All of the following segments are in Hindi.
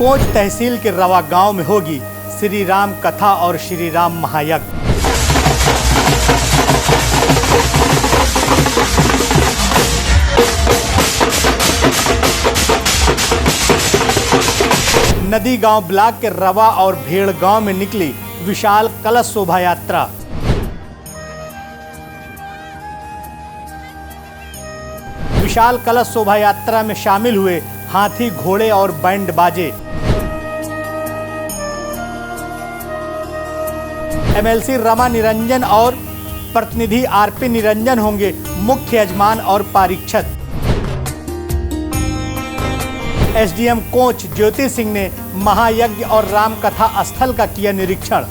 कोंच तहसील के रवा गांव में होगी श्री राम कथा और श्री राम महायज्ञ। नदी गांव ब्लॉक के रवा और भेड़ गांव में निकली विशाल कलश शोभा यात्रा। विशाल कलश शोभा यात्रा में शामिल हुए हाथी, घोड़े और बैंड बाजे। एमएलसी रमा निरंजन और प्रतिनिधि आरपी निरंजन होंगे मुख्य यजमान और पारीक्षक। एसडीएम कोंच ज्योति सिंह ने महायज्ञ और रामकथा स्थल का किया निरीक्षण।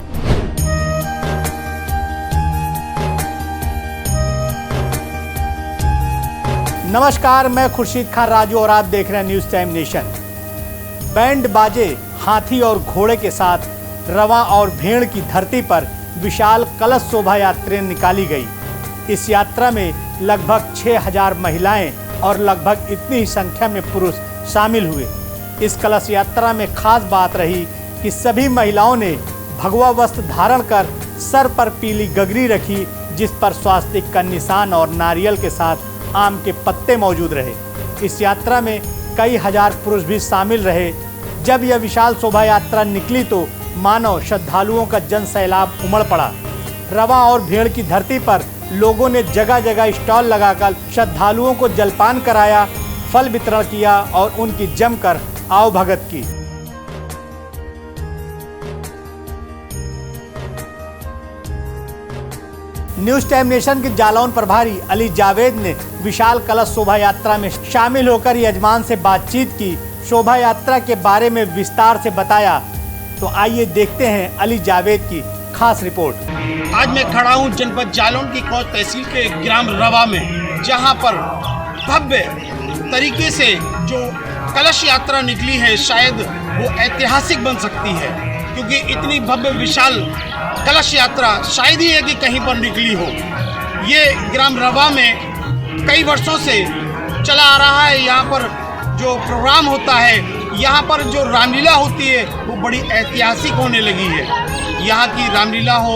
नमस्कार, मैं खुर्शीद खान राजू और आप देख रहे हैं न्यूज़ टाइम नेशन। बैंड बाजे, हाथी और घोड़े के साथ रवा और भेड़ की धरती पर विशाल कलश शोभा यात्रा निकाली गई। इस यात्रा में लगभग 6000 महिलाएं और लगभग इतनी ही संख्या में पुरुष शामिल हुए। इस कलश यात्रा में खास बात रही कि सभी महिलाओं ने भगवा वस्त्र धारण कर सर पर पीली गगरी रखी, जिस पर स्वास्तिक का निशान और नारियल के साथ आम के पत्ते मौजूद रहे। इस यात्रा में कई हजार पुरुष भी शामिल रहे। जब यह विशाल शोभा यात्रा निकली तो मानो श्रद्धालुओं का जन सैलाब उमड़ पड़ा। रवा और भेड़ की धरती पर लोगों ने जगह जगह स्टॉल लगाकर श्रद्धालुओं को जलपान कराया, फल वितरण किया और उनकी जमकर आवभगत की। न्यूज़ टाइम नेशन के जालौन प्रभारी अली जावेद ने विशाल कलश शोभा यात्रा में शामिल होकर यजमान से बातचीत की, शोभा यात्रा के बारे में विस्तार से बताया। तो आइए देखते हैं अली जावेद की खास रिपोर्ट। आज मैं खड़ा हूं जनपद जालौन की कोंच तहसील के ग्राम रवा में, जहां पर भव्य तरीके से जो कलश यात्रा निकली है, शायद वो ऐतिहासिक बन सकती है, क्योंकि इतनी भव्य विशाल कलश यात्रा शायद ही है कि कहीं पर निकली हो। ये ग्राम रवा में कई वर्षों से चला आ रहा है। यहाँ पर जो प्रोग्राम होता है, यहाँ पर जो रामलीला होती है, वो बड़ी ऐतिहासिक होने लगी है। यहाँ की रामलीला हो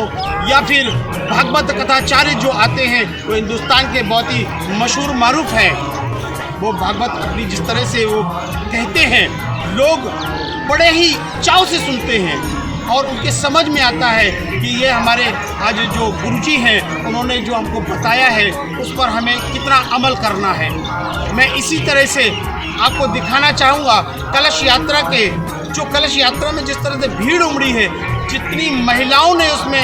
या फिर भागवत कथाचार्य जो आते हैं, वो हिंदुस्तान के बहुत ही मशहूर मारूफ हैं। वो भागवत अपनी जिस तरह से वो कहते हैं, लोग बड़े ही चाव से सुनते हैं और उनके समझ में आता है कि ये हमारे आज जो गुरुजी हैं, उन्होंने जो हमको बताया है, उस पर हमें कितना अमल करना है। मैं इसी तरह से आपको दिखाना चाहूँगा कलश यात्रा के, जो कलश यात्रा में जिस तरह से भीड़ उमड़ी है, जितनी महिलाओं ने उसमें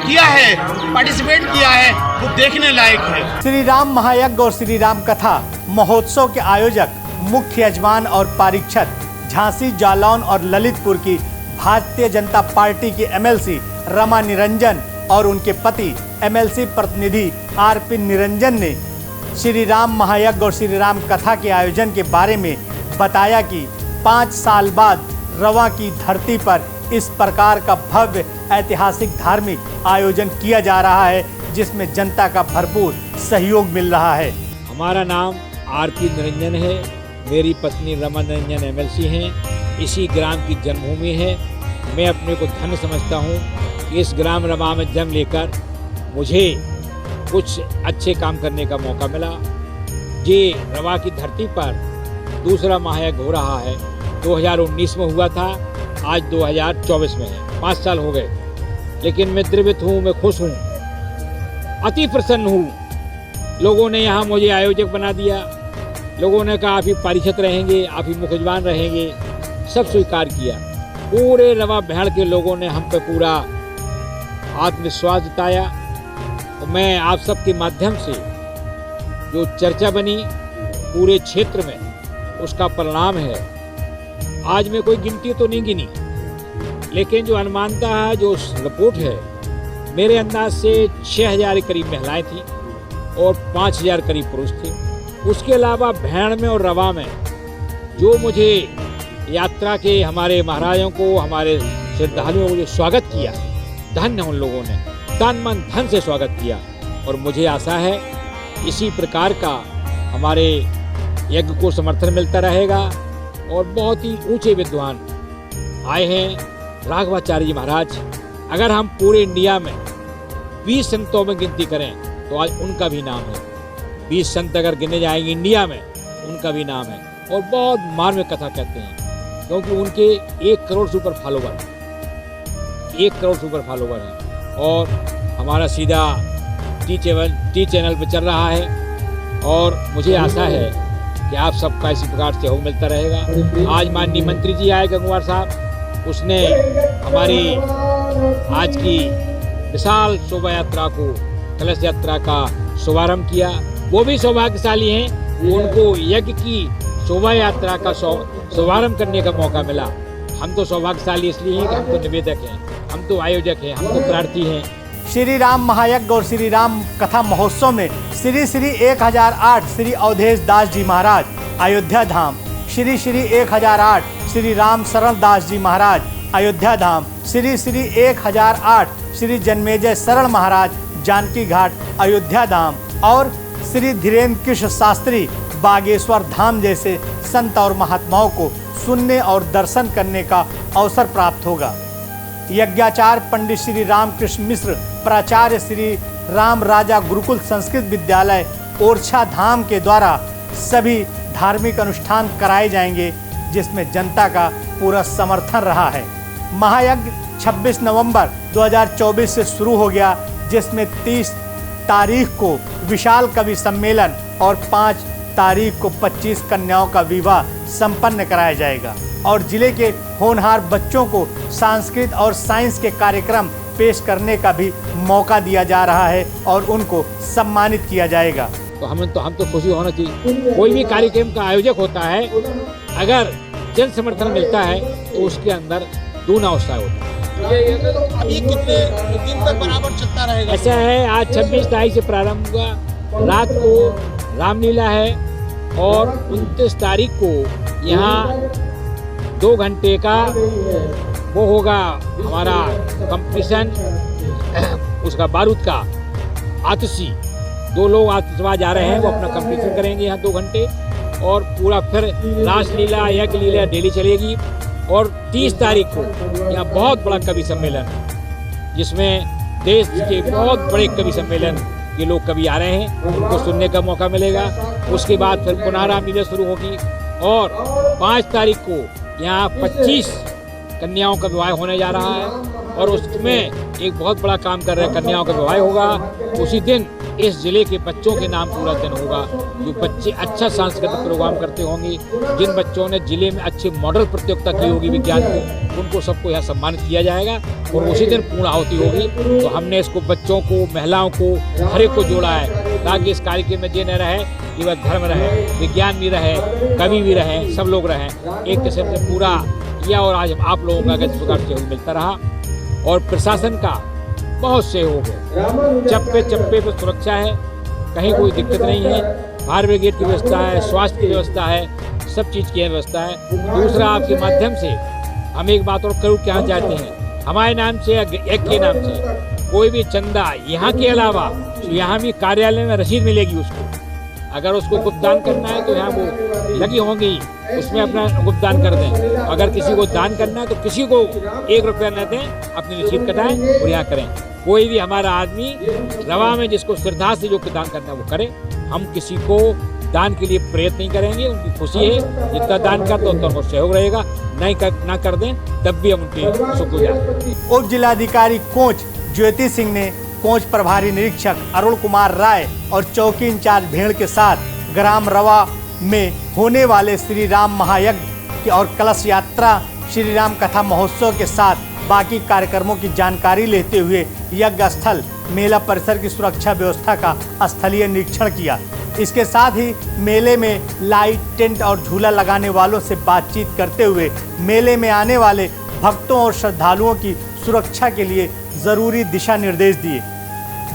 किया है, पार्टिसिपेट किया है, वो देखने लायक है। श्री राम महायज्ञ और श्री राम कथा महोत्सव के आयोजक, मुख्य यजमान और पारीक्षक झांसी, जालौन और ललितपुर की भारतीय जनता पार्टी के एमएलसी रमा निरंजन और उनके पति एमएलसी प्रतिनिधि आरपी निरंजन ने श्री राम महायज्ञ और श्री राम कथा के आयोजन के बारे में बताया कि 5 साल बाद रवा की धरती पर इस प्रकार का भव्य ऐतिहासिक धार्मिक आयोजन किया जा रहा है, जिसमें जनता का भरपूर सहयोग मिल रहा है। हमारा नाम आरपी निरंजन है, मेरी पत्नी रमा निरंजन एमएलसी हैं। इसी ग्राम की जन्मभूमि है। मैं अपने को धन्य समझता हूँ कि इस ग्राम रवा में जन्म लेकर मुझे कुछ अच्छे काम करने का मौका मिला। ये रवा की धरती पर दूसरा महायज्ञ हो रहा है। 2019 में हुआ था, आज 2024 में है। 5 साल हो गए, लेकिन मैं द्रवित हूँ, मैं खुश हूँ, अति प्रसन्न हूँ। लोगों ने यहाँ मुझे आयोजक बना दिया। लोगों ने कहा आप ही पारिषद रहेंगे, आप ही मुख्य यजमान रहेंगे, सब स्वीकार किया। पूरे रवा भेड़ के लोगों ने हम पे पूरा आत्मविश्वास जताया। तो मैं आप सबके माध्यम से जो चर्चा बनी पूरे क्षेत्र में, उसका परिणाम है। आज मैं कोई गिनती तो नहीं गिनी, लेकिन जो अनुमानता है, जो रिपोर्ट है, मेरे अंदाज से 6000 के करीब महिलाएं थी और 5000 करीब पुरुष थे। उसके अलावा भेड़ में और रवा में जो मुझे यात्रा के हमारे महाराजों को, हमारे श्रद्धालुओं को जो स्वागत किया, धन्य उन लोगों ने तन मन धन से स्वागत किया। और मुझे आशा है इसी प्रकार का हमारे यज्ञ को समर्थन मिलता रहेगा। और बहुत ही ऊंचे विद्वान आए हैं। राघवाचार्य जी महाराज, अगर हम पूरे इंडिया में 20 संतों में गिनती करें तो आज उनका भी नाम है। 20 संत अगर गिने जाएंगे इंडिया में, उनका भी नाम है। और बहुत मार्मिक कथा कहते हैं, क्योंकि उनके 1 करोड़ से ऊपर फॉलोवर, 1 करोड़ से ऊपर फॉलोवर हैं। और हमारा सीधा टी चैनल पर चल रहा है, और मुझे आशा है कि आप सबका इसी प्रकार से सहयोग मिलता रहेगा। आज माननीय मंत्री जी आए गंगवार साहब, उसने हमारी आज की विशाल शोभा यात्रा को, कलश यात्रा का शुभारंभ किया। वो भी सौभाग्यशाली हैं, उनको यज्ञ की शोभा यात्रा का शुभारंभ करने का मौका मिला। हम तो सौभाग्यशाली इसलिए हैं कि हम तो निवेदक हैं, हम तो आयोजक हैं, हम तो प्रार्थी हैं। श्री राम महायज्ञ और श्री राम कथा महोत्सव में श्री 1008 श्री अवधेश दास जी महाराज अयोध्या धाम, श्री 1008 श्री राम शरण दास जी महाराज अयोध्या धाम, श्री 1008 श्री जन्मेजय शरण महाराज जानकी घाट अयोध्या धाम और श्री धीरेन्द्र कृष्ण शास्त्री बागेश्वर धाम जैसे संत और महात्माओं को सुनने और दर्शन करने का अवसर प्राप्त होगा। यज्ञाचार्य पंडित श्री रामकृष्ण मिश्र, प्राचार्य श्री राम राजा गुरुकुल संस्कृत विद्यालय ओरछा धाम के द्वारा सभी धार्मिक अनुष्ठान कराए जाएंगे, जिसमें जनता का पूरा समर्थन रहा है। महायज्ञ 26 नवंबर 2024 से शुरू हो गया, जिसमें 30 तारीख को विशाल कवि सम्मेलन और 5 तारीख को 25 कन्याओं का विवाह संपन्न कराया जाएगा। और जिले के होनहार बच्चों को सांस्कृतिक और साइंस के कार्यक्रम पेश करने का भी मौका दिया जा रहा है और उनको सम्मानित किया जाएगा। तो हम तो खुशी होना चाहिए। कोई भी कार्यक्रम का आयोजक होता है, अगर जन समर्थन मिलता है तो उसके अंदर दूना उत्साह होता है। अभी कितने दिन तक बराबर चलता रहेगा? ऐसा है, आज 26 तारीख से प्रारंभ हुआ, रात को रामलीला है और 29 तारीख को यहाँ 2 घंटे का वो होगा हमारा कंपटीशन, उसका बारूद का आतिशी। 2 लोग आतिशबाज आ रहे हैं, वो अपना कंपटीशन करेंगे यहाँ 2 घंटे। और पूरा फिर रासलीला यज्ञ लीला डेली चलेगी। और 30 तारीख को यहाँ बहुत बड़ा कवि सम्मेलन है, जिसमें देश के बहुत बड़े कवि सम्मेलन के लोग कवि आ रहे हैं, उनको सुनने का मौका मिलेगा। उसके बाद फिर पुनः रामलीला शुरू होगी। और 5 तारीख को यहाँ 25 कन्याओं का विवाह होने जा रहा है, और उसमें एक बहुत बड़ा काम कर रहे हैं, कन्याओं का विवाह होगा। उसी दिन इस जिले के बच्चों के नाम पूरा दिन होगा, जो बच्चे अच्छा सांस्कृतिक प्रोग्राम करते होंगे। जिन बच्चों ने जिले में अच्छी मॉडल प्रतियोगिता की होगी विज्ञान की, उनको सबको यहाँ सम्मानित किया जाएगा। और उसी दिन पूर्ण आहुति होगी। तो हमने इसको बच्चों को, महिलाओं को, हर एक को जोड़ा है, ताकि इस कार्यक्रम में ये न रहे कि वह धर्म रहे, विज्ञान भी रहे, कवि भी रहे, सब लोग रहें एक किस्म से पूरा किया। और आज हम आप लोगों का इस प्रकार सहयोग मिलता रहा, और प्रशासन का बहुत सहयोग है। चप्पे चप्पे पर सुरक्षा है, कहीं कोई दिक्कत नहीं है। फायर ब्रिगेड की व्यवस्था है, स्वास्थ्य की व्यवस्था है, सब चीज़ की व्यवस्था है। दूसरा, आपके माध्यम से हम एक बात और करूँ क्या चाहते हैं, हमारे नाम से या एक के नाम से कोई भी चंदा यहाँ के अलावा यहाँ भी कार्यालय में रसीद मिलेगी उसको। अगर उसको गुप्तदान करना है तो यहाँ वो लगी होंगी, उसमें अपना गुप्तदान कर दें। अगर किसी को दान करना है तो किसी को 1 रुपया न दें, अपनी रसीद कटाएं और यहाँ करें। कोई भी हमारा आदमी रवा में जिसको श्रद्धा से जो दान करना है वो करे। हम किसी को दान के लिए प्रेरित नहीं करेंगे, उनकी खुशी है, जितना दान करते उतना उनको सहयोग रहेगा। ना कर दें तब भी हम उनके शुक्रगुजार। उप जिलाधिकारी कोंच ज्योति सिंह ने कोंच प्रभारी निरीक्षक अरुण कुमार राय और चौकी इंचार्ज भेड़ के साथ ग्राम रवा में होने वाले श्री राम महायज्ञ और कलश यात्रा, श्री राम कथा महोत्सव के साथ बाकी कार्यक्रमों की जानकारी लेते हुए यज्ञ स्थल मेला परिसर की सुरक्षा व्यवस्था का स्थलीय निरीक्षण किया। इसके साथ ही मेले में लाइट, टेंट और झूला लगाने वालों से बातचीत करते हुए मेले में आने वाले भक्तों और श्रद्धालुओं की सुरक्षा के लिए जरूरी दिशा निर्देश दिए।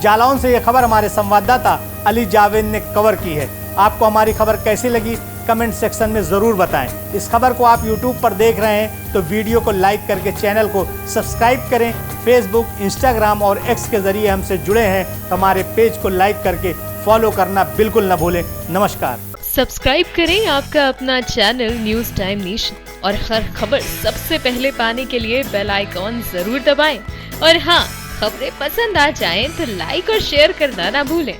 जालौन से यह खबर हमारे संवाददाता अली जावेद ने कवर की है। आपको हमारी खबर कैसी लगी कमेंट सेक्शन में ज़रूर बताएं। इस खबर को आप YouTube पर देख रहे हैं तो वीडियो को लाइक करके चैनल को सब्सक्राइब करें। फेसबुक, इंस्टाग्राम और एक्स के ज़रिए हमसे जुड़े हैं तो हमारे पेज को लाइक करके फॉलो करना बिल्कुल न भूलें। नमस्कार। सब्सक्राइब करें आपका अपना चैनल न्यूज टाइम नेशन और हर खबर सबसे पहले पाने के लिए बेल आइकॉन जरूर दबाएं। और हाँ, खबरें पसंद आ जाएं तो लाइक और शेयर करना ना भूलें।